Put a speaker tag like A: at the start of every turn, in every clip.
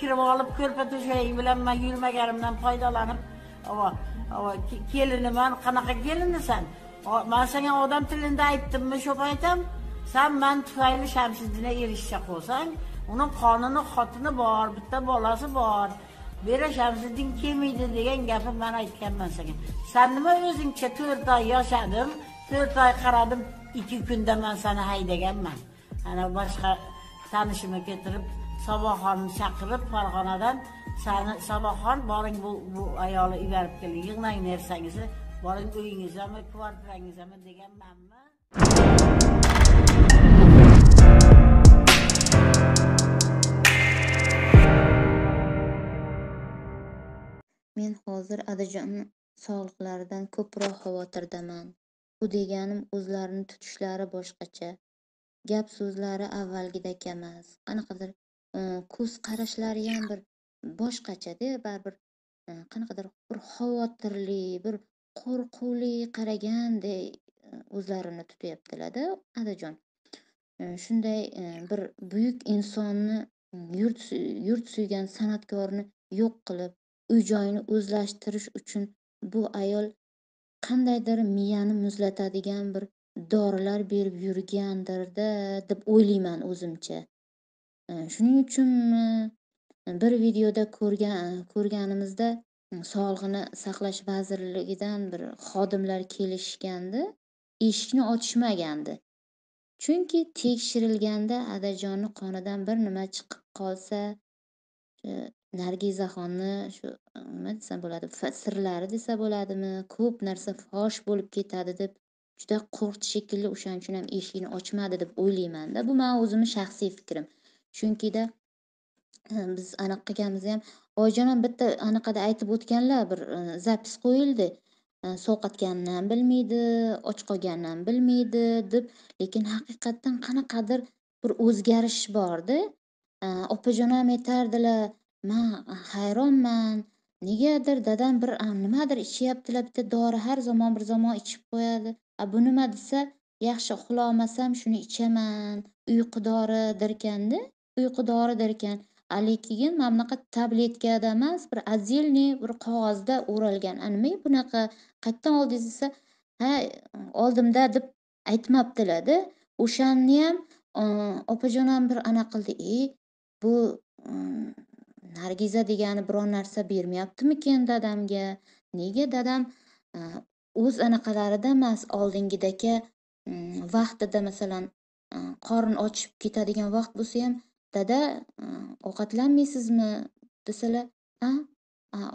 A: kirib olib, ko'rpa to'shagi bilan men yurmaganimdan foydalanib, keliniman, qanaqa kelinisan? Men senga odam tilida aytdimmi shu paytam? Sen men tufayli Shamsiddinga erishcha qo'ysang, uning qonuni xotini bor, bitta bolasi bor. Bera Shamsiddin kelmaydi degan gapni men aytganman senga. Sen nima o'zingcha 4 oy yashadim, 4 oy qaradim, 2 kunda men seni haydaganman. Ana boshqa tanishimni keltirib, Saboxonni chaqirib Farg'onadan, seni Saboxon boring bu ayoli ibarib keldi, yig'mang nersangiz, boring uyingizga, kvartirangizga deganmanmi?
B: Men hozir Adajonning sog'liqlaridan ko'proq xavotirdaman. Bu deganim o'zlarini tutishlari boshqacha. Gap so'zlari avvalgidek emas. Qanaqadir ko'z qarashlari ham bir boshqacha-da, baribir qanaqadir bir xavotirli, bir qo'rquvli qaraganday o'zlarini tutyaptilar-da, Adajon. Shunday bir buyuk insonni, yurt suygan san'atkorni yo'q qilib, uy-joyini o'zlashtirish uchun bu ayol qandaydir miyani muzlatadigan bir dorilar berib yurgandir-da deb o'ylayman o'zimcha. Shuning uchun bir videoda ko'rganimizda Sog'liqni saqlash vazirligidan bir xodimlar kelishganda, eshikni ochishmagandi. Chunki tekshirilganda Adajonning qonidan bir nima chiqib qolsa, Nargizaxonni shu nima desam bo'ladi, sirlari desa bo'ladimi, ko'p narsa fosh bo'lib ketadi deb juda qo'rqdi shekilli, o'shaning uchun ham eshikni ochmadi deb o'ylayman-da. Bu men o'zimning shaxsiy fikrim. Chunkida biz aniq qilganimiz ham Oyijon ham bitta anaqada aytib o'tganlar, bir zapis qo'yildi. Sovqatganini ham bilmaydi, och qolganini ham bilmaydi deb, lekin haqiqatdan qanaqadir bir o'zgarish bor-da. Opajon ham aytardilar, men hayronman, negadir dadam bir nimadir ichyaptilar, bitta dori har zamon bir zamon ichib qo'yadi. Bu nima desa, yaxshi uxlolmasam shuni ichaman, uyqu doridirkan-da, uyqu doridirkan. Lekin mana bunaqa tabletkada emas, bir отдельный bir qog'ozda o'ralgan. Nima bunaqa qayerdan oldingiz desa, ha, oldimda deb aytmabdilar-da. O'shanni ham opajon ham bir ana qildi. Bu Nargiza degani biron narsa bermayaptimikin dadamga? Nega dadam o'z anaqalarida emas, oldingidagi vaqtida, masalan, qorin ochib ketadigan vaqt bo'lsa ham, dada, ovqatlanmaysizmi desalar,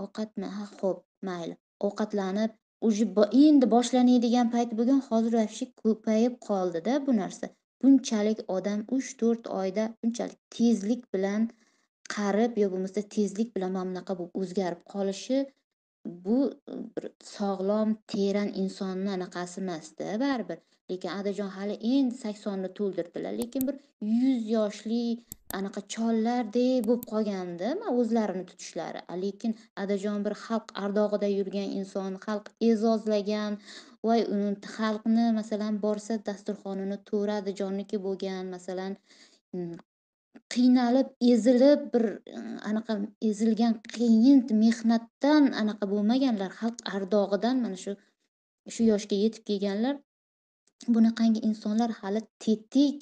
B: ovqatmi? Ha, xo'p, mayli. Ovqatlanib, endi boshlanadigan payt bo'lgan, hozir vobshe ko'payib qoldi-da bu narsa. Bunchalik odam 3-4 oyda bunchalik tezlik bilan qarib, yo bo'lmasa tezlik bilan mana bunaqa bo'lib o'zgarib qolishi, bu bir sog'lom, teran insonning anaqasi emas-da baribir. Lekin Adajon hali endi 80 ni to'ldirdilar, lekin bir 100 yoshli anaqa chollardek bo'lib qolganda, men o'zlarini tutishlari. Lekin Adajon bir xalq ardog'ida yurgan inson, xalq e'zozlagan, voy uni xalqni masalan borsa dasturxonini to'ra Adajonniki bo'lgan, masalan, qiynalib, ezilib bir anaqa ezilgan qiyin mehnatdan anaqa bo'lmaganlar, xalq ardog'idan mana shu yoshga yetib kelganlar. Bunaqangi insonlar hali tetik,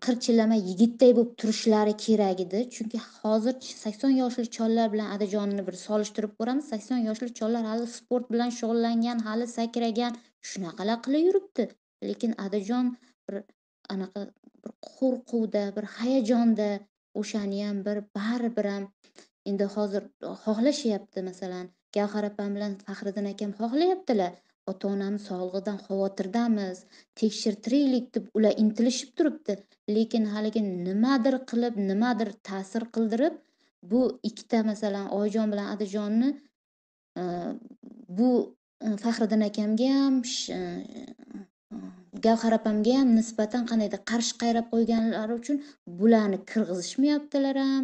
B: qirchilama yigitday bo'lib turishlari kerak edi. Chunki hozir 80 yoshli chollar bilan Adajonni bir solishtirib ko'ramiz. 80 yoshli chollar hali sport bilan shug'ullangan, hali sakragan, shunaqalar qilib yuribdi. Lekin Adajon bir anaqa bir qo'rquvda, bir hayajonda, o'shani ham bir baribir ham endi hozir xohlashyapti. Masalan, Gavhar opam bilan Faxriddin akam xohlayaptilar. Ota-onamiz sog'lig'idan xavotirdamiz, tekshirtiraylik deb ular intilishib turibdi. Lekin haligi nimadir qilib, nimadir ta'sir qildirib, bu ikkita masalan Oyijon bilan Adajonni bu Faxriddin akamga ham Gavhar opamga ham nisbatan qandaydir qarshi qayrab qo'yganlari uchun bularni kirg'izishmayaptilar ham,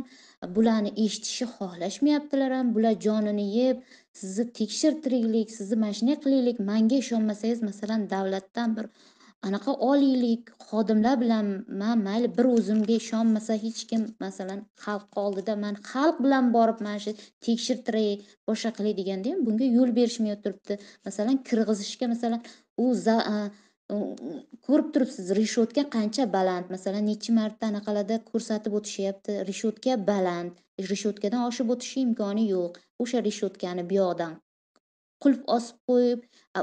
B: bularni eshitishni xohlashmayaptilar ham. Bular jonini yeb, sizni tekshirtiraylik, sizni mana shunday qilaylik, menga ishonmasangiz masalan davlatdan bir anaqa oliylik xodimlar bilan man mayli bir o'zimga ishonmasa hech kim masalan xalq oldida man xalq bilan borib mana shu tekshirtiray boshqa qilay deganda ham bunga yo'l berishmay turibdi. Masalan kirg'izishga masalan u ko'rib turibsiz reshotka qancha baland, masalan necha marta anaqalarda ko'rsatib o'tishyapti, reshotka baland, reshotkadan oshib o'tishi imkoni yo'q. O'sha reshotkani bu yoqdan qulf osib qo'yib,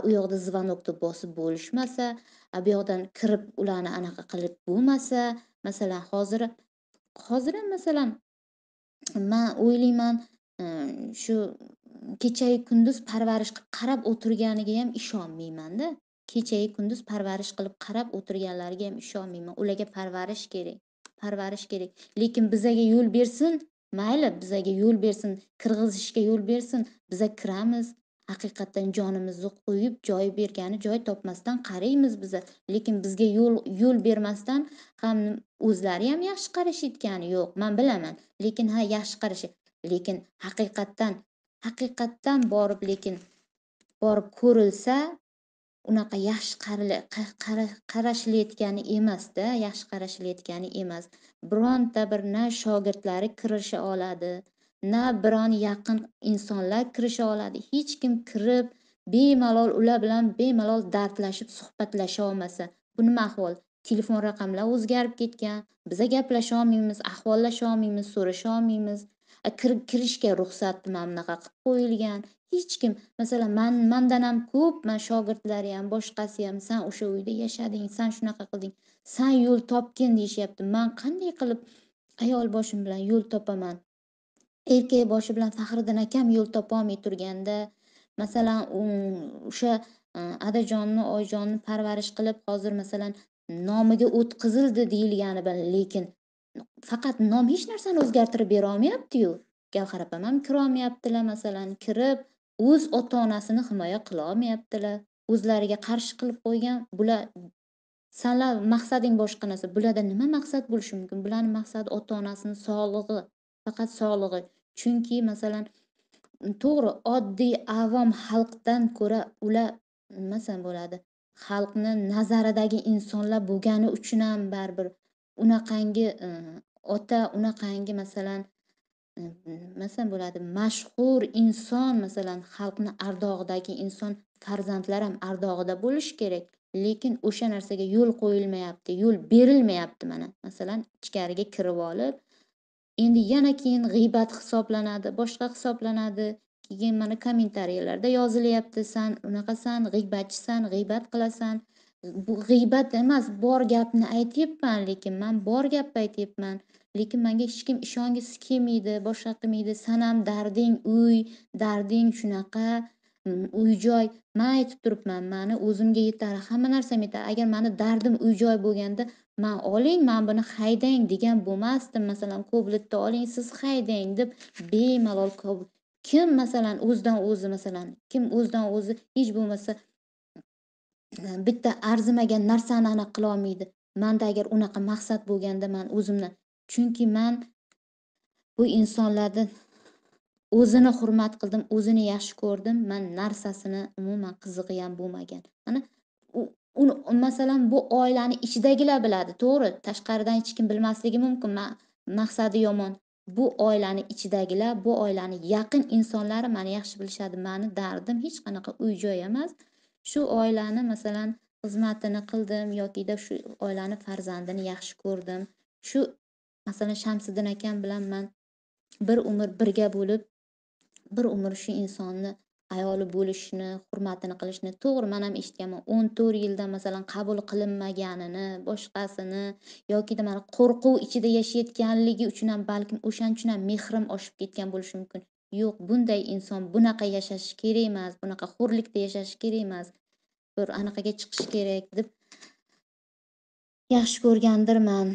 B: u yoqda zvonokni bosib bo'lishmasa, bu yoqdan kirib ularni anaqa qilib bo'lmasa, masalan hozir ham masalan man o'ylayman, shu kechayu kunduz parvarish qilib qarab o'tirganiga ham ishonmayman-da. Kechayu kunduz parvarish qilib qarab o'tirganlariga ham ishonmayman. Ularga parvarish kerak. Parvarish kerak. Lekin bizaga yo'l bersin, mayli bizaga yo'l bersin, kirg'izishga yo'l bersin, biza kiramiz. Haqiqatan jonimizni qo'yib, joy bergani joy topmasdan qaraymiz biza. Lekin bizga yo'l bermasdan ham o'zlari ham yaxshi qarashayotgani yo'q, men bilaman. Lekin ha yaxshi qarashi. Lekin haqiqatdan borib ko'rilsa, unaqa yaxshi qarashilayotgani emas-da, yaxshi qarashilayotgani emas. Bironta bir na shogirdlari kirisha oladi, na biron yaqin insonlar kirisha oladi. Hech kim kirib bemalol ular bilan bemalol dardlashib suhbatlasha olmasa, bu nima ahvol? Telefon raqamlar o'zgarib ketgan. Biza gaplasha olmaymiz, ahvollasha olmaymiz, so'rasha olmaymiz. Kirishga ruxsatni mana bunaqa qilib qo'yilgan. Hech kim, masalan, mendan ham ko'p, men shogirdlari ham, boshqasi ham, sen o'sha uyda yashading, sen shunaqa qilding, sen yo'l topgin deyishyapti. Men qanday qilib ayol boshim bilan yo'l topaman? Erkak boshi bilan Faxriddin akam yo'l topolmay turganda, masalan, o'sha adajonni, oyjonni parvarish qilib, hozir masalan nomiga o'tkazildi deyilgani bilan, lekin faqat nom hech narsani o'zgartirib bera olmayapti-yu. Gavhar opam ham kirolmayaptilar, masalan, kirib o'z ota-onasini himoya qila olmayaptilar. O'zlariga qarshi qilib qo'ygan. Bular sanlar maqsading boshqa narsa. Bularda nima maqsad bo'lishi mumkin? Bularning maqsadi ota-onasining sog'lig'i, faqat sog'lig'i. Chunki masalan to'g'ri, oddiy avom xalqdan ko'ra ular nima bo'ladi? Xalqni nazaridagi insonlar bo'lgani uchun ham baribir unaqangi ota, unaqangi masalan bo'ladi, mashhur inson, masalan xalqni ardog'idagi inson farzandlari ham ardog'ida bo'lishi kerak. Lekin o'sha narsaga yo'l qo'yilmayapti, yo'l berilmayapti mana. Masalan, ichkariga kirib olib, endi yana keyin g'iybat hisoblanadi, boshqa hisoblanadi. Keyin mana kommentariyalarda yozilyapti, sen unaqasan, g'iybatchisan, g'iybat qilasan. Bu g'iybat emas, bor gapni aytyapman, lekin men bor gapni aytyapman. Lekin menga hech kim ishongisi kelmaydi, boshqa qilmaydi. Sen ham darding uy, darding shunaqa, uy-joy. Men aytib turibman, meni o'zimga yetar, hamma narsam yetar. Agar meni dardim uy-joy bo'lganda, men oling, men buni haydang degan bo'lmasdim. Masalan, Koblitni oling, siz haydang deb bemalol kim masalan o'zidan o'zi, masalan, kim o'zidan o'zi hech bo'lmasa bitta arzimagan narsani aniq qila olmaydi. Menda agar unaqa maqsad bo'lganda, men o'zimni, chunki men bu insonlarni o'zini hurmat qildim, o'zini yaxshi ko'rdim. Men narsasini umuman qizig'i ham bo'lmagan. Mana masalan bu oilani ichidagilar biladi, to'g'ri, tashqaridan hech kim bilmasligi mumkin. Maqsadi yomon. Bu oilani ichidagilar, bu oilani yaqin insonlari meni yaxshi bilishadi. Meni dardim hech qanaqa uy-joy emas. Shu oilani masalan xizmatini qildim yokida shu oilani farzandini yaxshi ko'rdim. Shu masalan Shamsiddin akam bilan men bir umr birga bo'lib, bir umr shu insonni ayoli bo'lishni, hurmatini qilishni, to'g'ri, men ham eshitganman. 14 yildan masalan qabul qilinmaganini, boshqasini yokida mana qo'rquv ichida yashayotganligi uchun ham balkim o'shaning uchun ham mehrim oshib ketgan bo'lishi mumkin. Yo'q, bunday inson bunaqa yashashi kerak emas, bunaqa xo'rlikda yashashi kerak emas. Bir anaqaga chiqish kerak deb yaxshi ko'rgandirman.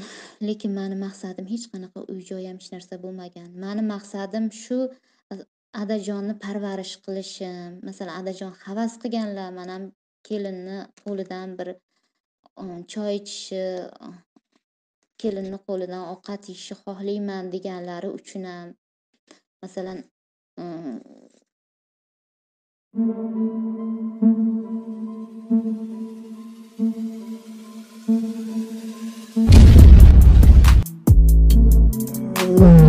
B: Lekin meni maqsadim hech qanaqa uy-joy ham hech narsa bo'lmagan. Meni maqsadim shu adajonni parvarish qilishim. Masalan, adajon havas qilganlar, men ham kelinni qo'lidan bir choy ichishi, kelinni qo'lidan ovqat yeyishni xohlayman deganlari uchun ham masalan Alloh